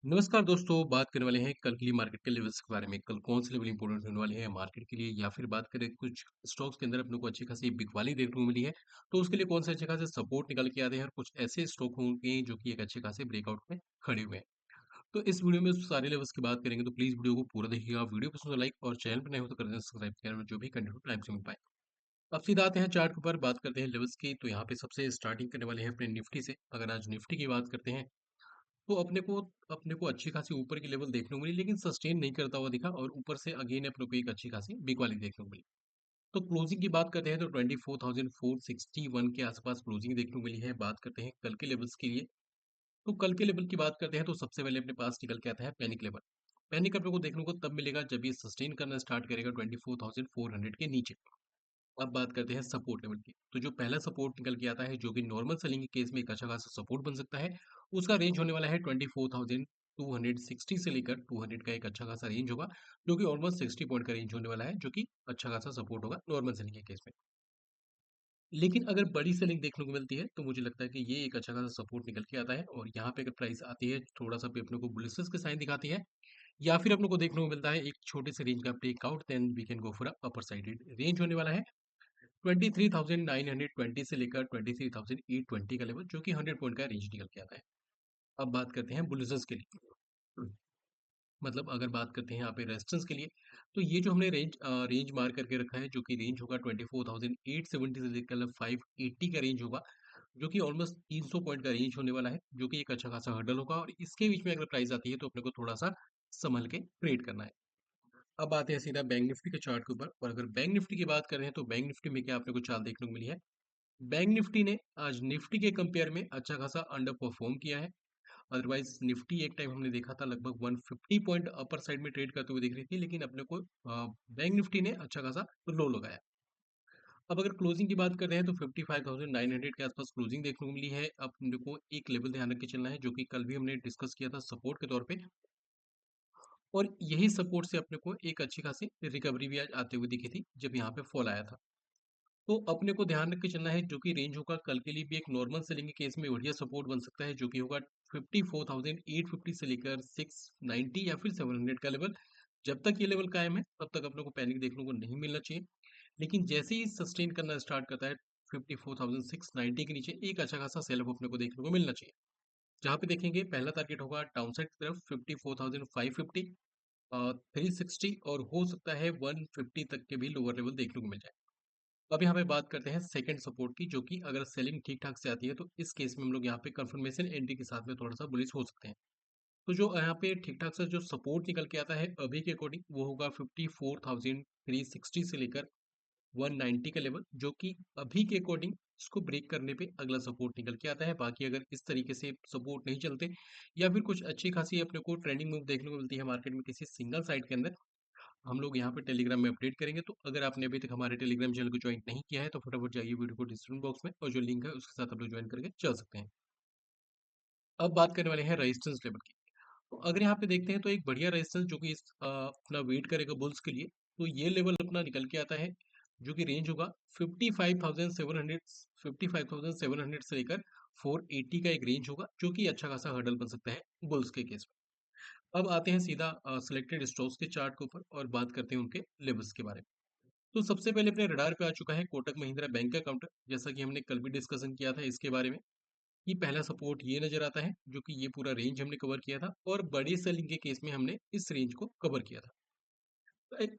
नमस्कार दोस्तों, बात करने वाले हैं कल के लिए मार्केट के लेवल्स के बारे में। कल कौन से लेवल इंपॉर्टेंट होने वाले हैं मार्केट के लिए, या फिर बात करें कुछ स्टॉक्स के अंदर अपने को अच्छी खासी बिकवाली देखने को मिली है, तो उसके लिए कौन से अच्छे खासे सपोर्ट निकल के आते हैं और कुछ ऐसे स्टॉक होंगे जो कि एक अच्छे खासे ब्रेकआउट में खड़े हुए हैं। तो इस वीडियो में सारे लेवल्स की बात करेंगे, तो प्लीज वीडियो को पूरा देखिएगा। वीडियो पसंद तो लाइक और चैनल पर नए हो तो कर देना सब्सक्राइब, कर जो भी कंटेंट टाइम से मिल पाए। अब सीधा आते हैं चार्ट के ऊपर, बात करते हैं लेवल्स की। तो यहाँ पे सबसे स्टार्टिंग करने वाले हैं अपने निफ्टी से। अगर आज निफ्टी की बात करते हैं तो अपने को अच्छी खासी ऊपर की लेवल देखने को मिली, लेकिन सस्टेन नहीं करता हुआ दिखा और ऊपर से अगेन अपने को एक अच्छी खासी बिग वाली देखने को मिली। तो क्लोजिंग की बात करते हैं तो 24,461 के आसपास क्लोजिंग देखने को मिली है। बात करते हैं कल के लेवल्स के लिए, तो कल के लेवल की बात करते हैं तो सबसे पहले अपने पास निकल के आता है पैनिक लेवल। पैनिक अपने को देखने को तब मिलेगा जब ये सस्टेन करना स्टार्ट करेगा 24,400 के नीचे। अब बात करते हैं सपोर्ट लेवल की। तो जो पहला सपोर्ट निकल के आता है, जो कि नॉर्मल सेलिंग के केस में एक अच्छा खासा सपोर्ट बन सकता है, उसका रेंज होने वाला है 24,260 से लेकर 200 का एक अच्छा खासा रेंज होगा, जो कि ऑलमोस्ट 60 पॉइंट का रेंज होने वाला है, जो कि अच्छा खासा सपोर्ट होगा नॉर्मल सेलिंग के केस में। लेकिन अगर बड़ी सेलिंग देखने को मिलती है, तो मुझे लगता है कि ये एक अच्छा खासा सपोर्ट निकल के आता है, और यहाँ पे अगर प्राइस आती है थोड़ा सा भी अपने को बुलिशनेस के साइन दिखाती है, या फिर अपने को देखने को मिलता है एक छोटे से रेंज का breakout, then we can go for upper sided range होने वाला है 23,920 से लेकर 23,820 का लेवल, जो कि 100 पॉइंट का रेंज निकल के आता है। अब बात करते हैं बुलिशंस के लिए। मतलब अगर बात करते हैं यहाँ पे रेजिस्टेंस के लिए, तो ये जो हमने रेंज मार करके रखा है, जो कि रेंज होगा 24,870 से लेकर 580 का रेंज होगा, जो कि ऑलमोस्ट 300 पॉइंट का रेंज होने वाला है, जो कि एक अच्छा खासा हर्डल होगा, और इसके बीच में अगर प्राइस आती है तो अपने को थोड़ा सा संभल के ट्रेड करना है। अब आते हैं सीधा बैंक निफ्टी के चार्ट के ऊपर, और अगर बैंक निफ्टी की बात करें तो बैंक निफ्टी में क्या अपने को चाल देखने को मिली है। बैंक निफ्टी ने आज निफ्टी के कंपेयर में अच्छा खासा अंडर परफॉर्म किया है। अदरवाइज निफ्टी एक टाइम हमने देखा था लगभग 150 पॉइंट अपर साइड में ट्रेड करते हुए दिख रही थी, लेकिन अपने को बैंक निफ्टी ने अच्छा खासा लो लगाया। अब अगर क्लोजिंग की बात करते हैं तो 55,900 के आसपास क्लोजिंग देखने को मिली है। अब अपने को एक लेवल ध्यान रख के चलना है, जो कि कल भी हमने डिस्कस किया था सपोर्ट के तौर पे, और यही सपोर्ट से अपने को एक अच्छी खासी रिकवरी भी आज आते हुए दिखी थी जब यहाँ पे फॉल आया था। तो अपने को ध्यान रख के चलना है, जो कि रेंज होगा कल के लिए भी एक नॉर्मल सेलिंग के केस में बढ़िया सपोर्ट बन सकता है, जो कि होगा 54,850 से लेकर 690 या फिर 700 का लेवल। जब तक ये लेवल कायम है तब तक अपने को पैनिक देखने को नहीं मिलना चाहिए, लेकिन जैसे ही सस्टेन करना स्टार्ट करता है 54,690 के नीचे एक अच्छा खासा सेल ऑफ अपने को देखने को मिलना चाहिए, जहाँ पे देखेंगे पहला टारगेट होगा डाउन साइड की तरफ 54,550, 360, और हो सकता है 150 तक के भी लोअर लेवल देखने को मिल जाए। अब यहाँ पे बात करते हैं सेकंड सपोर्ट की, जो कि अगर सेलिंग ठीक ठाक से आती है तो इस केस में हम लोग यहाँ पे कंफर्मेशन एंट्री के साथ में थोड़ा सा बुलिश हो सकते हैं। तो जो यहाँ पे ठीक ठाक से जो सपोर्ट निकल के आता है अभी के अकॉर्डिंग, वो होगा 54,360 से लेकर 190 का लेवल, जो कि अभी के अकॉर्डिंग इसको ब्रेक करने पे अगला सपोर्ट निकल के आता है। बाकी अगर इस तरीके से सपोर्ट नहीं चलते, या फिर कुछ अच्छी खासी अपने को ट्रेंडिंग मूव देखने को मिलती है मार्केट में किसी सिंगल साइड के अंदर, हम लोग यहाँ पे टेलीग्राम में अपडेट करेंगे। तो अगर आपने अभी तक हमारे टेलीग्राम चैनल को ज्वाइन नहीं किया है तो फटाफट जाइए वीडियो को डिस्क्रिप्शन बॉक्स में, और जो लिंक है उसके साथ आप लोग ज्वाइन करके चल सकते हैं। अब बात करने वाले हैं रेजिस्टेंस लेवल की। तो अगर यहाँ पे देखते हैं तो एक बढ़िया रेजिस्टेंस जो कि अपना वेट करेगा बुल्स के लिए, तो ये लेवल अपना निकल के आता है, जो कि रेंज होगा 55,700, 55,700 से लेकर 480 का एक रेंज होगा, जो कि अच्छा खासा हर्डल बन सकता है बुल्स के केस में। अब आते हैं सीधा सिलेक्टेड स्टॉक्स के चार्ट के ऊपर और बात करते हैं उनके लेवल्स के बारे में। तो सबसे पहले अपने रडार पे आ चुका है कोटक महिंद्रा बैंक का काउंटर, जैसा कि हमने कल भी डिस्कशन किया था इसके बारे में, कि पहला सपोर्ट ये नजर आता है, जो कि ये पूरा रेंज हमने कवर किया था, और बड़ी सेलिंग के केस में हमने इस रेंज को कवर किया था। तो एक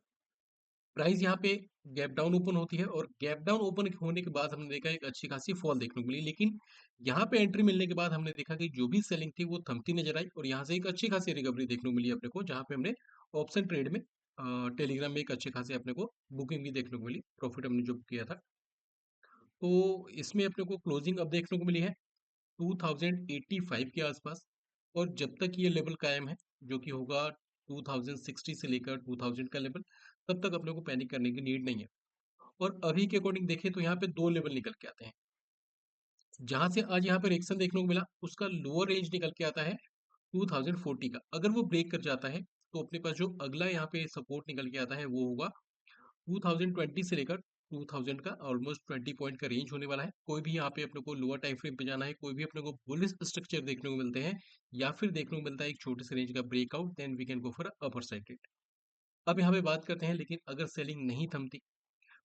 प्राइस यहाँ पे गैप डाउन ओपन होती है, और गैप डाउन ओपन होने के बाद हमने देखा एक अच्छी खासी फॉल देखने को मिली, लेकिन यहाँ पे एंट्री मिलने के बाद हमने देखा कि जो भी सेलिंग थी वो थमती नजर आई, और यहाँ से एक अच्छी खासी रिकवरी देखने को मिली अपने को, जहाँ पे हमने ऑप्शन ट्रेड में टेलीग्राम में एक अच्छे खासे अपने को बुकिंग भी देखने को मिली, प्रॉफिट हमने जो किया था। तो इसमें अपने को क्लोजिंग अब देखने को मिली है 2085 के आसपास, और जब तक ये लेवल कायम है, जो कि होगा 2060 से लेकर 2000 का लेवल, तब तक अपने को पैनिक करने की नीड नहीं है। और अभी के अकॉर्डिंग देखें तो यहाँ पे दो लेवल निकल के आते हैं। जहां से आज यहाँ पे रिएक्शन देखने को मिला, उसका लोअर रेंज निकल के आता है 2040 का। अगर वो ब्रेक कर जाता है तो अपने पास जो अगला यहाँ पे सपोर्ट निकल के आता है वो होगा 2020 से लेकर 2000 का ऑलमोस्ट 20 पॉइंट का रेंज होने वाला है। कोई भी यहाँ पे अपने को लोअर टाइम फ्रेम पे जाना है, कोई भी अपने को बुलिश स्ट्रक्चर देखने को मिलते हैं या फिर देखने को मिलता है एक छोटे से रेंज का breakout, then we can go for upper side trade. अब यहाँ पे बात करते हैं, लेकिन अगर सेलिंग नहीं थमती,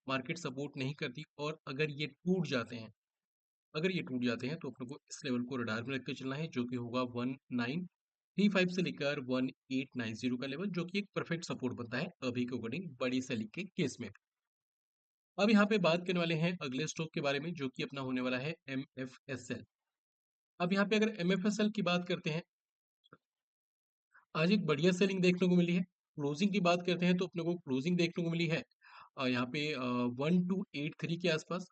मार्केट सपोर्ट नहीं करती और अगर ये टूट जाते हैं, अगर ये टूट जाते हैं तो अपने को इस लेवल को रडार में रख के चलना है, जो कि होगा 1935 से लेकर 1890 का लेवल, जो कि एक परफेक्ट सपोर्ट बनता है अभी के अकॉर्डिंग बड़ी सेलिंग के केस में। अब यहाँ पे बात करने वाले हैं अगले स्टॉक के बारे में, जो कि अपना होने वाला है MFSL। अब यहाँ पे अगर MFSL की बात करते हैं, आज एक बढ़िया सेलिंग देखने को मिली है। क्लोजिंग की बात करते हैं तो अपने को क्लोजिंग देखने को मिली है यहाँ पे 1283 के आसपास।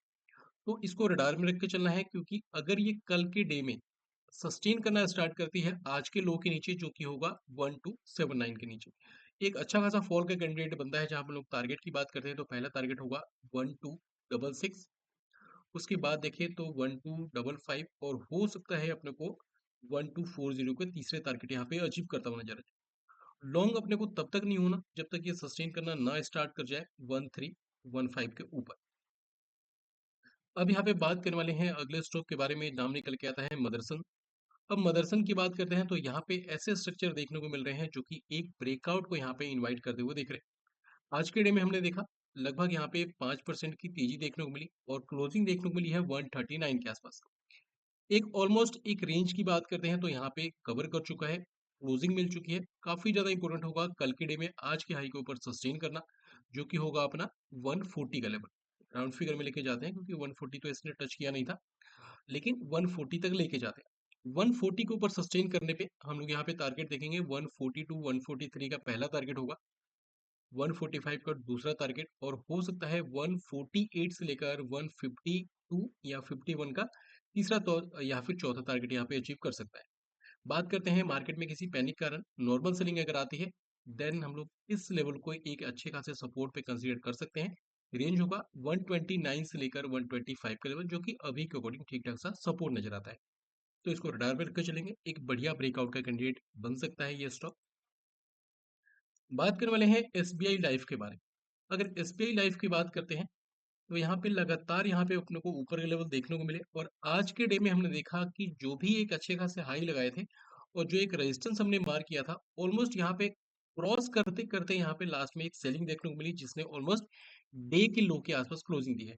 तो इसको रडार में रख के चलना है, क्योंकि अगर ये कल के डे में सस्टेन करना स्टार्ट करती है आज के लो के नीचे, जो कि होगा 1279 के नीचे, एक अच्छा खासा फॉल का कैंडिडेट बनता है। जहां हम लोग टारगेट की बात करते हैं तो पहला टारगेट होगा 1266, उसके बाद देखें तो 1255, और हो सकता है अपने को 1240 के तीसरे टारगेट यहाँ पे अचीव करता हुआ नजर आए। लॉन्ग अपने को तब तक नहीं होना जब तक ये सस्टेन करना ना स्टार्ट कर जाए 1315 के ऊपर। अब यहाँ पे बात करने वाले हैं अगले स्टॉक के बारे में, नाम निकल के आता है मदरसन। अब मदरसन की बात करते हैं तो यहाँ पे ऐसे स्ट्रक्चर देखने को मिल रहे हैं जो कि एक ब्रेकआउट को यहाँ पे इनवाइट करते हुए दिख रहे हैं। आज के डे में हमने देखा लगभग यहाँ पे 5% की तेजी देखने को मिली और क्लोजिंग देखने को मिली है 139 के आसपास। एक ऑलमोस्ट एक रेंज की बात करते हैं तो यहाँ पे कवर कर चुका है, क्लोजिंग मिल चुकी है। काफी ज्यादा इंपॉर्टेंट होगा कल के डे में आज के हाई के ऊपर सस्टेन करना, जो कि होगा अपना 140 का लेवल। राउंड फिगर में लेके जाते हैं क्योंकि 140 तो इसने टच किया नहीं था, लेकिन 140 तक लेके जाते हैं। 140 के ऊपर सस्टेन करने पे हम लोग यहाँ पे टारगेट देखेंगे 142 143 का पहला टारगेट होगा, 145 का दूसरा टारगेट, और हो सकता है 148 से लेकर 152 या 51 का तीसरा तो या फिर चौथा टारगेट यहाँ पे अचीव कर सकता है। बात करते हैं मार्केट में किसी पैनिक कारण नॉर्मल सेलिंग अगर आती है, देन हम लोग इस लेवल को एक अच्छे खासे सपोर्ट पे कंसीडर कर सकते हैं। रेंज होगा 129 से लेकर 125 का लेवल, जो कि अभी के अकॉर्डिंग ठीक ठाक सा सपोर्ट नजर आता है। तो इसको रडार में रखकर चलेंगे, एक बढ़िया ब्रेकआउट का कैंडिडेट बन सकता है ये स्टॉक। बात करने वाले हैं SBI लाइफ के बारे में। अगर SBI लाइफ की बात करते हैं तो यहाँ पे लगातार यहाँ पे अपने को ऊपर के लेवल देखने को मिले, और आज के डे में हमने देखा कि जो भी एक अच्छे खासे हाई लगाए थे और जो एक रेजिस्टेंस हमने मार्क किया था, ऑलमोस्ट यहाँ पे क्रॉस करते करते यहाँ पे लास्ट में एक सेलिंग देखने को मिली, जिसने ऑलमोस्ट डे के लो के आसपास क्लोजिंग दी है।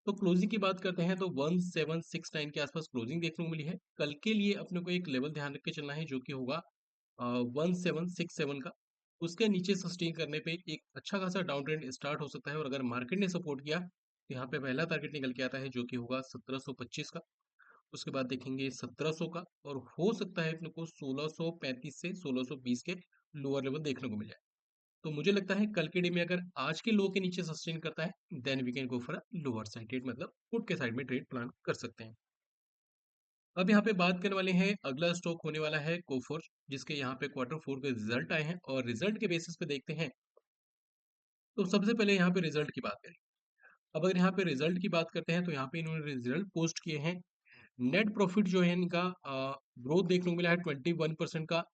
तो क्लोजिंग की बात करते हैं तो 1769 के आसपास क्लोजिंग देखने को मिली है। कल के लिए अपने को एक लेवल ध्यान रख के चलना है, जो कि होगा 1767 का। उसके नीचे सस्टेन करने पे एक अच्छा खासा डाउन ट्रेंड स्टार्ट हो सकता है, और अगर मार्केट ने सपोर्ट किया तो यहाँ पे पहला टारगेट निकल के आता है, जो कि होगा 1725 का। उसके बाद देखेंगे 1700 का, और हो सकता है अपने को 1635 से 1620 के लोअर लेवल देखने को मिल जाए। तो मुझे लगता है कल के डे में अगर आज के लो के नीचे सस्टेन करता है, then we can go for a lower side trade, मतलब पुट के साइड में ट्रेड प्लान कर सकते हैं। अब यहाँ पे बात करने वाले हैं, अगला स्टॉक होने वाला है कोफोर्ज, जिसके यहाँ पे Q4 के रिजल्ट आए हैं, और रिजल्ट के बेसिस पे देखते हैं। तो सबसे पहले यहाँ पे रिजल्ट की बात करें। अब अगर यहाँ पे रिजल्ट की बात करते हैं तो यहाँ पे इन्होंने रिजल्ट पोस्ट किए हैं। नेट प्रॉफिट जो है इनका ग्रोथ देखने को मिला है 21% का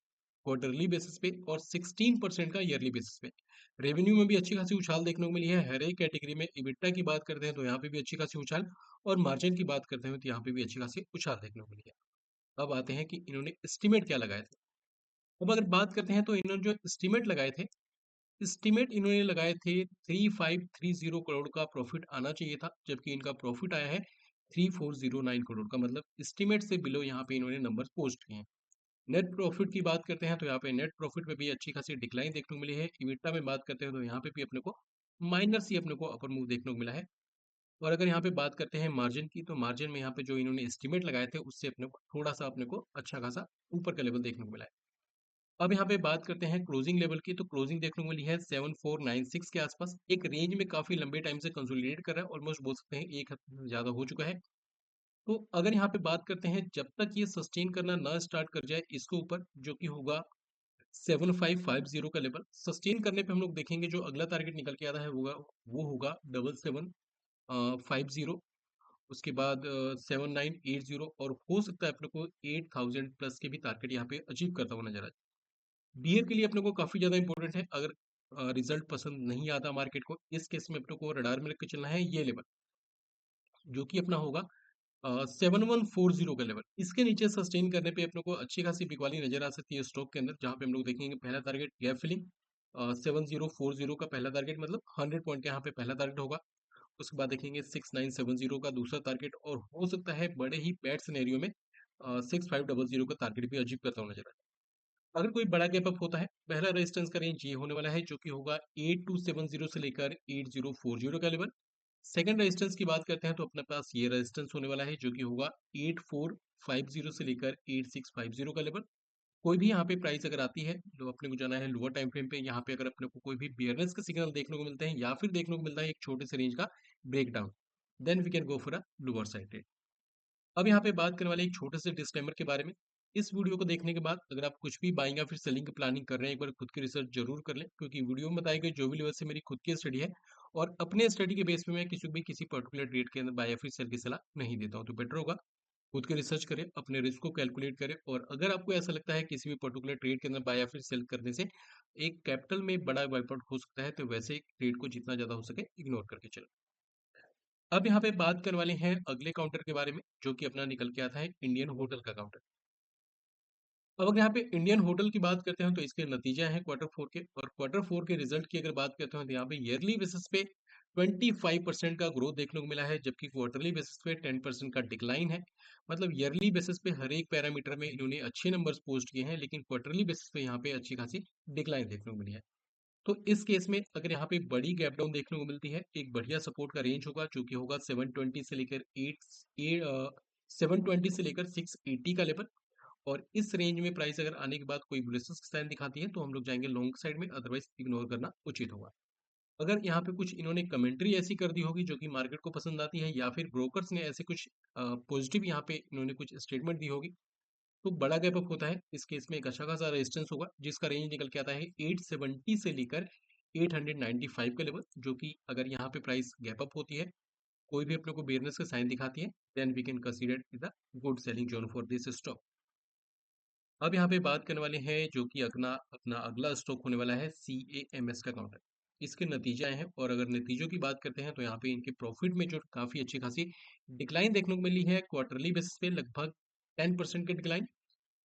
क्वार्टरली बेसिस पे और 16% का ईयरली बेसिस पे। रेवेन्यू में भी अच्छी खासी उछाल देखने को मिली है हर एक कैटेगरी में। इबिटा की बात करते हैं तो यहाँ पे भी अच्छी खासी उछाल, और मार्जिन की बात करते हैं तो यहाँ पे भी अच्छी खासी उछाल देखने को मिली है। अब आते हैं कि इन्होंने एस्टिमेट क्या लगाए थे। अब अगर बात करते हैं तो इन्होंने जो एस्टिमेट लगाए थे, एस्टिमेट इन्होंने लगाए थे 3530 करोड़ का प्रॉफिट आना चाहिए था, जबकि इनका प्रॉफिट आया है 3409 करोड़ का, मतलब एस्टिमेट से बिलो यहाँ पे इन्होंने नंबर पोस्ट किए हैं। नेट प्रॉफिट की बात करते हैं तो यहाँ पे नेट प्रॉफिट में भी अच्छी खासी डिक्लाइन देखने को मिली है। इबिटा में बात करते हैं तो यहाँ पे भी अपने को माइनर सी अपने को अपर मूव देखने को मिला है। और अगर यहाँ पे बात करते हैं मार्जिन की, तो मार्जिन में यहाँ पे जो इन्होंने एस्टिमेट लगाए थे उससे अपने को थोड़ा सा अपने को अच्छा खासा ऊपर का लेवल देखने को मिला है। अब यहाँ पे बात करते हैं क्लोजिंग लेवल की, तो क्लोजिंग देखने को मिली है 7496 के आसपास। एक रेंज में काफी लंबे टाइम से कंसोलिडेट कर रहा है, ऑलमोस्ट बोल सकते हैं एक हफ्ते से ज्यादा हो चुका है। तो अगर यहाँ पे बात करते हैं, जब तक ये सस्टेन करना ना स्टार्ट कर जाए इसके ऊपर, जो कि होगा 7550 का लेवल सस्टेन करने पे हम लोग देखेंगे जो अगला टारगेट निकल के आता है होगा, वो होगा 7750। उसके बाद 7980, और हो सकता है अपने को 8000 प्लस के भी टारगेट यहाँ पे अचीव करता हुआ नजर आए। बियर के लिए अपने को काफी ज्यादा इंपॉर्टेंट है। अगर रिजल्ट पसंद नहीं आता मार्केट को, इस केस में अपने को रडार में रख के चलना है ये लेवल, जो कि अपना होगा 7140 का लेवल। इसके नीचे सस्टेन करने पे अपने को अच्छी खासी बिकवाली नजर आ सकती है स्टॉक के अंदर, जहां पे हम लोग देखेंगे पहला टारगेट गैप फिलिंग 7040 का पहला टारगेट, मतलब 100 पॉइंट का यहाँ पे पहला टारगेट होगा। उसके बाद देखेंगे 6970 का दूसरा टारगेट, और हो सकता है बड़े ही बैड सिनेरियो में 6500 का टारगेट भी अचीव करता हुआ नजर आए। अगर कोई बड़ा गैप अप होता है, पहला रेजिस्टेंस का रेंज ये होने वाला है, जो कि होगा 8270 से लेकर 8040 का लेवल। सेकंड रेजिस्टेंस की बात करते हैं तो अपने पास ये रेजिस्टेंस होने वाला है, जो कि होगा 8450 से लेकर 8650 का लेवल। कोई भी यहाँ पे प्राइस अगर आती है, तो अपने को जाना है लोअर टाइम फ्रेम पे। यहाँ पे अगर अपने को कोई भी बियरनेस का सिग्नल देखने को मिलते हैं, या फिर देखने को मिलता है एक छोटे से रेंज का breakdown, then we can go for a lower side trade. अब यहाँ पे बात करने वाले एक छोटे से डिस्क्लेमर के बारे में। इस वीडियो को देखने के बाद अगर आप कुछ भी बाइंग या फिर सेलिंग की प्लानिंग कर रहे हैं, एक बार खुद की रिसर्च जरूर कर लें, क्योंकि वीडियो में बताई गई जो भी लेवल से मेरी खुद की स्टडी है, और अपने स्टडी के बेस पे मैं किसी पर्टिकुलर ट्रेड के अंदर बाय या फिर सेल की सलाह नहीं देता हूँ। तो बेटर होगा खुद की रिसर्च करें, अपने रिस्क को कैलकुलेट करें, और अगर आपको ऐसा लगता है किसी भी पर्टिकुलर ट्रेड के अंदर बाय या फिर सेल करने से एक कैपिटल में बड़ा वाइप आउट हो सकता है, तो वैसे ट्रेड को जितना ज्यादा हो सके इग्नोर करके चलें। अब यहाँ पे बात करने वाले हैं अगले काउंटर के बारे में, जो कि अपना निकल के आता है इंडियन होटल का काउंटर। अब अगर यहाँ पे इंडियन होटल की बात करते हैं तो इसके नतीजे हैं क्वार्टर फोर के, और क्वार्टर फोर के रिजल्ट की अगर बात करते हैं तो यहाँ पे ईयरली बेसिस पे 25% का ग्रोथ देखने को मिला है, जबकि क्वार्टरली बेसिस पे 10% का डिक्लाइन है। मतलब ईयरली बेसिस पे हर एक पैरामीटर में इन्होंने अच्छे नंबर्स पोस्ट किए हैं, लेकिन क्वार्टरली बेसिस पे यहाँ पे अच्छी खासी डिक्लाइन देखने को मिली है। तो इस केस में अगर यहाँ पे बड़ी गैप डाउन देखने को मिलती है, एक बढ़िया सपोर्ट का रेंज होगा, जो कि होगा 720 से लेकर 720 से लेकर 680 का लेवल। और इस रेंज में प्राइस अगर आने के बाद कोई बुलिश साइन दिखाती है, तो हम लोग जाएंगे लॉन्ग साइड में, अदरवाइज इग्नोर करना उचित होगा। अगर यहाँ पे कुछ इन्होंने कमेंट्री ऐसी कर दी होगी जो कि मार्केट को पसंद आती है, या फिर ब्रोकर्स ने ऐसे कुछ पॉजिटिव यहाँ पे इन्होंने कुछ स्टेटमेंट दी होगी, तो बड़ा गैप अप होता है। इस केस में एक अच्छा खासा रेजिस्टेंस होगा, जिसका रेंज निकल के आता है 870 से लेकर 895 का लेवल, जो कि अगर यहाँ पे प्राइस गैप अप होती है, कोई भी अपने को बेयरनेस का साइन दिखाती है, then we can consider it the good selling zone for this stock. अब यहाँ पे बात करने वाले हैं जो कि अपना अपना अगला स्टॉक होने वाला है CAMS का काउंटर। इसके नतीजे आए हैं, और अगर नतीजों की बात करते हैं तो यहाँ पे इनके प्रॉफिट में जो काफी अच्छी खासी डिक्लाइन देखने को मिली है, क्वार्टरली बेसिस पे लगभग 10% की डिक्लाइन,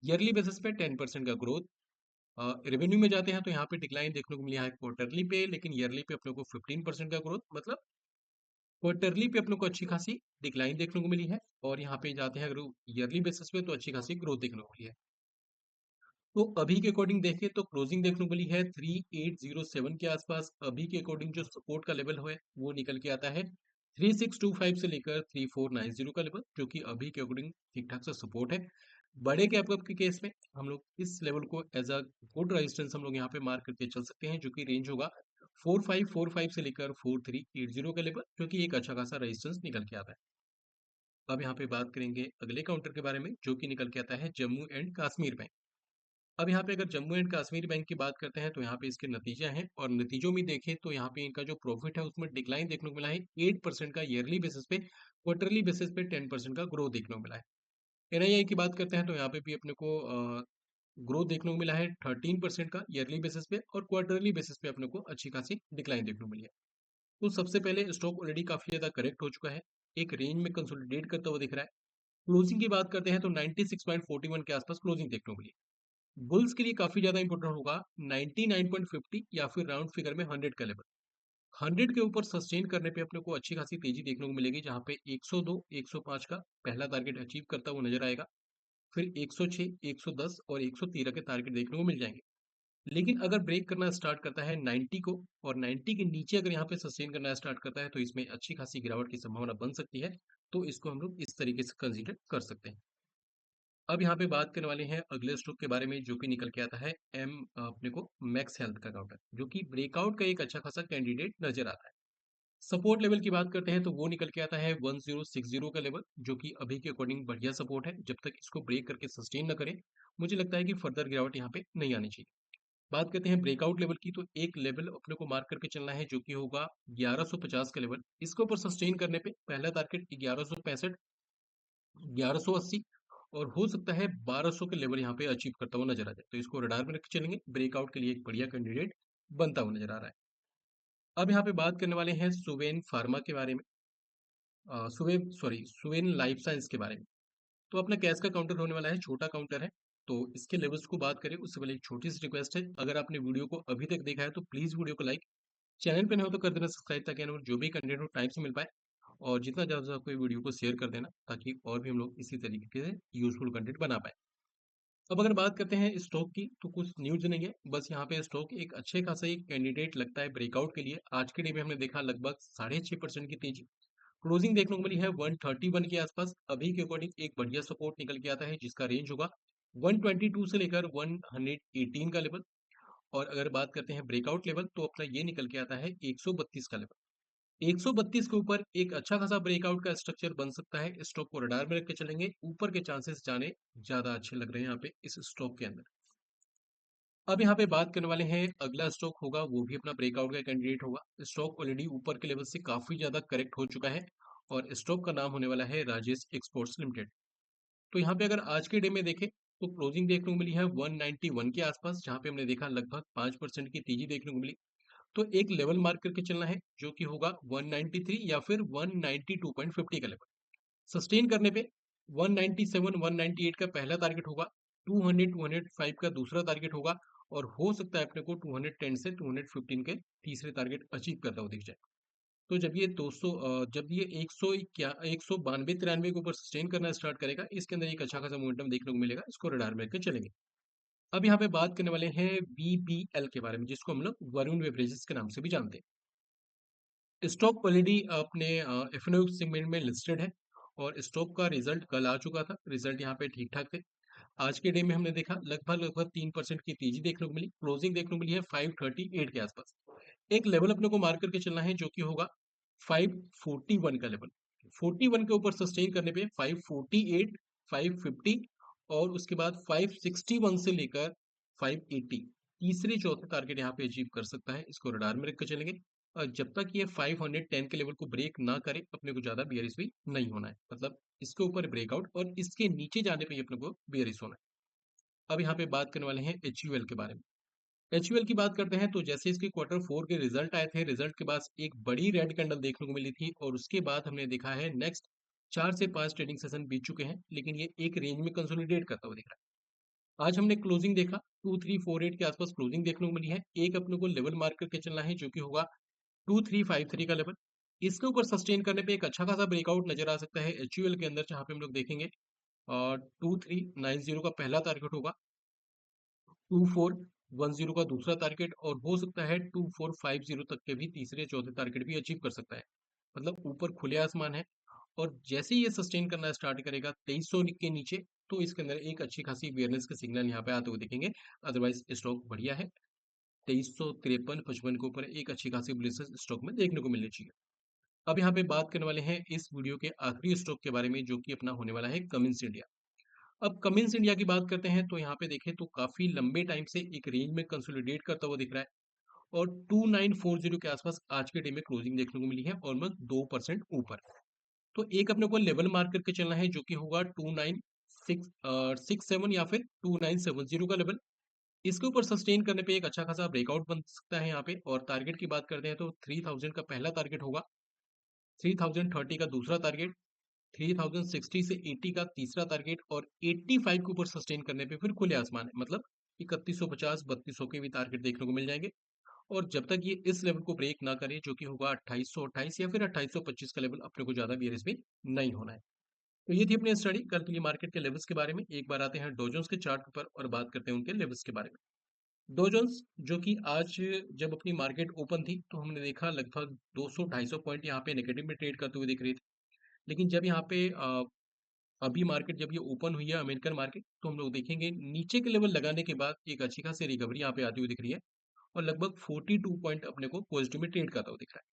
ईयरली बेसिस पे 10% का ग्रोथ। रेवेन्यू में जाते हैं तो यहाँ पे डिक्लाइन देखने को मिला है क्वार्टरली पे, लेकिन ईयरली पे अपने को 15% का ग्रोथ, मतलब क्वार्टरली पे अपने को अच्छी खासी डिक्लाइन देखने को मिली है, और यहाँ पे जाते हैं अगर ईयरली बेसिस पे तो अच्छी खासी ग्रोथ देखने को मिली है। तो अभी के अकॉर्डिंग देखें तो क्लोजिंग देखने को मिली है 3807 के आसपास। अभी के अकॉर्डिंग जो सपोर्ट का लेवल है वो निकल के आता है 3625 से लेकर 3490 का लेवल, जो कि अभी के अकॉर्डिंग ठीक ठाक सा सपोर्ट है। बड़े कैप अप के केस में हम लोग इस लेवल को एज अ गुड रेजिस्टेंस हम लोग यहाँ पे मार्क करके चल सकते हैं, जो कि रेंज होगा 4545 से लेकर 4380 का लेवल, जो कि एक अच्छा खासा रेजिस्टेंस निकल के आता है। अब यहाँ पे बात करेंगे अगले काउंटर के बारे में, जो कि निकल के आता है जम्मू एंड कश्मीर बैंक। अब यहाँ पे अगर जम्मू एंड कश्मीर बैंक की बात करते हैं तो यहाँ पे इसके नतीजे हैं, और नतीजों में देखें तो यहाँ पे इनका जो प्रॉफिट है उसमें डिक्लाइन देखने को मिला है 8% का ईयरली बेसिस पे, क्वार्टरली बेसिस पे 10% का ग्रोथ देखने को मिला है। NII की बात करते हैं तो यहाँ पे भी अपने को ग्रोथ देखने को मिला है 13% का ईयरली बेसिस पे, और क्वार्टरली बेसिस पे अपने को अच्छी खासी डिक्लाइन देखने को मिली है। तो सबसे पहले स्टॉक ऑलरेडी काफी ज्यादा करेक्ट हो चुका है, एक रेंज में कंसोलिडेट करता हुआ दिख रहा है। क्लोजिंग की बात करते हैं तो 96.41 के आसपास क्लोजिंग देखने को मिली। बुल्स के लिए काफी ज्यादा इंपॉर्टेंट होगा 99.50 या फिर राउंड फिगर में 100 का लेवल। 100 के ऊपर सस्टेन करने पे अपने को अच्छी खासी तेजी देखने को मिलेगी, जहां पे 102 105 का पहला टारगेट अचीव करता हुआ नजर आएगा। फिर 106 110 और 113 के टारगेट देखने को मिल जाएंगे। लेकिन अगर ब्रेक करना स्टार्ट करता है 90 को, और 90 के नीचे अगर यहाँ पे सस्टेन करना स्टार्ट करता है, तो इसमें अच्छी खासी गिरावट की संभावना बन सकती है। तो इसको हम लोग इस तरीके से कंसीडर कर सकते हैं। अब यहाँ पे बात करने वाले हैं अगले स्टॉक के बारे में, जो कि निकल के आता है अपने को मैक्स हेल्थ का काउंटर, जो कि ब्रेकआउट का एक अच्छा खासा कैंडिडेट नजर आता है। सपोर्ट लेवल की बात करते हैं तो वो निकल के आता है 1060 का लेवल, जो कि अभी के अकॉर्डिंग बढ़िया सपोर्ट है। जब तक इसको ब्रेक करके सस्टेन न करे, मुझे लगता है कि फर्दर गिरावट यहाँ पे नहीं आनी चाहिए। बात करते हैं ब्रेकआउट लेवल की, तो एक लेवल अपने को मार्क करके चलना है, जो कि होगा 1150 का लेवल। इसके ऊपर सस्टेन करने पे पहला टारगेट 1165 1180, और हो सकता है 1200 के लेवल यहाँ पे अचीव करता हुआ नजर आ जाए, तो इसको रडार में रख के चलेंगे। ब्रेकआउट के लिए एक बढ़िया कैंडिडेट बनता हुआ नजर आ रहा है। अब यहाँ पे बात करने वाले हैं सुवेन फार्मा के बारे में, सुवेन लाइफ साइंस के बारे में। तो अपना कैश का काउंटर होने वाला है, छोटा काउंटर है। तो इसके लेवल्स को बात करें उससे पहले एक छोटी सी रिक्वेस्ट है, अगर आपने वीडियो को अभी तक देखा है तो प्लीज वीडियो को लाइक, चैनल पे नए हो तो कर देना सब्सक्राइब, ताकि आने वाले जो भी कंटेंट हो टाइम से मिल पाए। और जितना ज़्यादा से आपको वीडियो को शेयर कर देना, ताकि और भी हम लोग इसी तरीके से यूजफुल कंटेंट बना पाए। अब अगर बात करते हैं स्टॉक की, तो कुछ न्यूज नहीं है, बस यहाँ पे स्टॉक एक अच्छे खासा एक कैंडिडेट लगता है ब्रेकआउट के लिए। आज के डे में हमने देखा लगभग 6.5% की तेजी, क्लोजिंग देखने को मिली है 131 के आसपास। अभी के अकॉर्डिंग एक बढ़िया सपोर्ट निकल के आता है, जिसका रेंज होगा 122 से लेकर 118 का लेवल। और अगर बात करते हैं ब्रेकआउट लेवल, तो अपना ये निकल के आता है 132 का लेवल। 132 के ऊपर एक अच्छा खासा ब्रेकआउट का स्ट्रक्चर बन सकता है। स्टॉक को रडार में रख के चलेंगे, ऊपर के चांसेस जाने ज्यादा अच्छे लग रहे हैं यहाँ पे इस स्टॉक के अंदर। अब यहाँ पे बात करने वाले हैं, अगला स्टॉक होगा वो भी अपना ब्रेकआउट का कैंडिडेट होगा। स्टॉक ऑलरेडी ऊपर के लेवल से काफी ज्यादा करेक्ट हो चुका है, और स्टॉक का नाम होने वाला है राजेश एक्सपोर्ट्स लिमिटेड। तो यहाँ पे अगर आज के डे में देखें, तो क्लोजिंग देखने को मिली है 191 के आसपास, जहाँ पे हमने देखा लगभग 5% की तेजी देखने को मिली। तो एक लेवल मार्क करके चलना है, जो कि होगा 193 या फिर 192.50 का लेवल। सस्टेन करने पे 197 198 का पहला टारगेट होगा, 200 205 का दूसरा टारगेट होगा, और हो सकता है अपने को 210 से 215 के तीसरे टारगेट अचीव करता हुआ दिख जाए। तो जब ये 200 जब ये 100 क्या 192 93 के ऊपर सस्टेन करना स्टार्ट करेगा, इसके अंदर एक अच्छा खासा मोमेंटम देखने को मिलेगा, इसको रडार में लेकर चलेंगे। अब यहाँ पे बात करने वाले हैं वीबीएल के बारे में, जिसको हम लोग वरुण बेवरेजेस के नाम से भी जानते हैं। स्टॉक ऑलरेडी अपने एफएनओ सेगमेंट में लिस्टेड है, और स्टॉक का रिजल्ट कल आ चुका था, रिजल्ट यहाँ पे ठीक ठाक थे। आज के डे में हमने देखा लगभग लगभग 3% की तेजी देखने को मिली, क्लोजिंग देखने को मिली है 538 के आसपास। एक लेवल अपने को मार्क करके चलना है, जो कि होगा 541 का लेवल। 41 के ऊपर सस्टेन करने पे 548, 550, और उसके बाद 561 से लेकर 580 तीसरे चौथे टारगेट यहाँ पे अचीव कर सकता है, इसको रडार में रखकर चलेंगे। और जब तक ये 510 के लेवल को ब्रेक ना करे, अपने को ज्यादा बियरिश भी नहीं होना है, मतलब इसके ऊपर ब्रेकआउट और इसके नीचे जाने पे ही अपने को बियरिश होना है। अब यहाँ पे बात करने वाले हैं एचयूएल के बारे में। एचयूएल की बात करते हैं, तो जैसे इसके क्वार्टर 4 के रिजल्ट आए थे, रिजल्ट के बाद एक बड़ी रेड कैंडल देखने को मिली थी, और उसके बाद हमने देखा है नेक्स्ट 4 से 5 ट्रेडिंग सेशन बीत चुके हैं, लेकिन ये एक रेंज में कंसोलिडेट करता हुआ दिख रहा है। आज हमने क्लोजिंग देखा 2348 के आसपास क्लोजिंग देखने को मिली है। एक अपने को लेवल मार्क करके चलना है, जो कि होगा 2353 का लेवल। इसके ऊपर सस्टेन करने पे एक अच्छा खासा ब्रेकआउट नजर आ सकता है एचयूएल के अंदर, जहां पे हम लोग देखेंगे और 2390 का पहला टारगेट होगा, 2410 का दूसरा टारगेट, और हो सकता है 2450 तक के भी तीसरे चौथे टारगेट भी अचीव कर सकता है। मतलब ऊपर खुले आसमान है, और जैसे ही ये सस्टेन करना स्टार्ट करेगा 2300 के नीचे, तो इसके अंदर एक अच्छी खासी बियरनेस के सिग्नल यहाँ पे आते हुए दिखेंगे। अदरवाइज स्टॉक बढ़िया है, 2353 55 के ऊपर एक अच्छी खासी बुलिशनेस स्टॉक में देखने को मिलनी चाहिए। अब यहाँ पे बात करने वाले हैं इस वीडियो के आखिरी स्टॉक के बारे में, जो कि अपना होने वाला है कमिंस इंडिया। अब कमिंस इंडिया की बात करते हैं, तो यहाँ पे देखें तो काफी लंबे टाइम से एक रेंज में कंसोलिडेट करता हुआ दिख रहा है, और 2940 के आसपास आज के डे में क्लोजिंग देखने को मिली है, ऑलमोस्ट 2% ऊपर। तो एक अपने को लेवल मार्क करके चलना है, जो कि होगा 2967 या फिर 2970 का लेवल। इसके ऊपर सस्टेन करने पे एक अच्छा खासा ब्रेकआउट बन सकता है यहाँ पे। और टारगेट की बात करते हैं, तो 3000 का पहला टारगेट होगा, 3030 का दूसरा टारगेट, 3060 से 80 का तीसरा टारगेट, और 85 के ऊपर सस्टेन करने पे फिर खुले आसमान है, मतलब 3150 3200 के भी टारगेट देखने को मिल जाएंगे। और जब तक ये इस लेवल को ब्रेक ना करे, जो कि होगा 2828 या फिर 2825 का लेवल, अपने को ज्यादा बियरिश भी नहीं होना है। तो ये थी अपनी स्टडी कल के लिए मार्केट के लेवल्स के बारे में। एक बार आते हैं डोजोन्स के चार्ट पर और बात करते हैं उनके लेवल्स के बारे में। डोजोन्स जो कि आज जब अपनी मार्केट ओपन थी, तो हमने देखा लगभग 200-250 पॉइंट यहाँ पे नेगेटिव में ट्रेड करते हुए दिख रही थी। लेकिन जब यहाँ पे अभी मार्केट जब ये ओपन हुई है अमेरिकन मार्केट, तो हम लोग देखेंगे नीचे के लेवल लगाने के बाद एक अच्छी खासी रिकवरी यहाँ पे आती हुई दिख रही है, और लगभग 42 पॉइंट अपने को पॉजिटिव में ट्रेड करता हुआ दिख रहा है।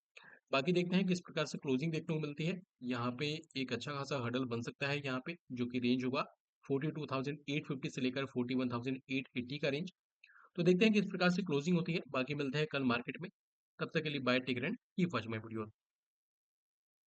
बाकी देखते हैं किस प्रकार से क्लोजिंग देखने को मिलती है। यहाँ पे एक अच्छा खासा हर्डल बन सकता है यहाँ पे, जो कि रेंज होगा 42,850 से लेकर 41,880 का रेंज। तो देखते हैं किस प्रकार से क्लोजिंग होती है। बाकी मिलते हैं कल मार्केट में, तब तक के लिए bye take and keep watching my video.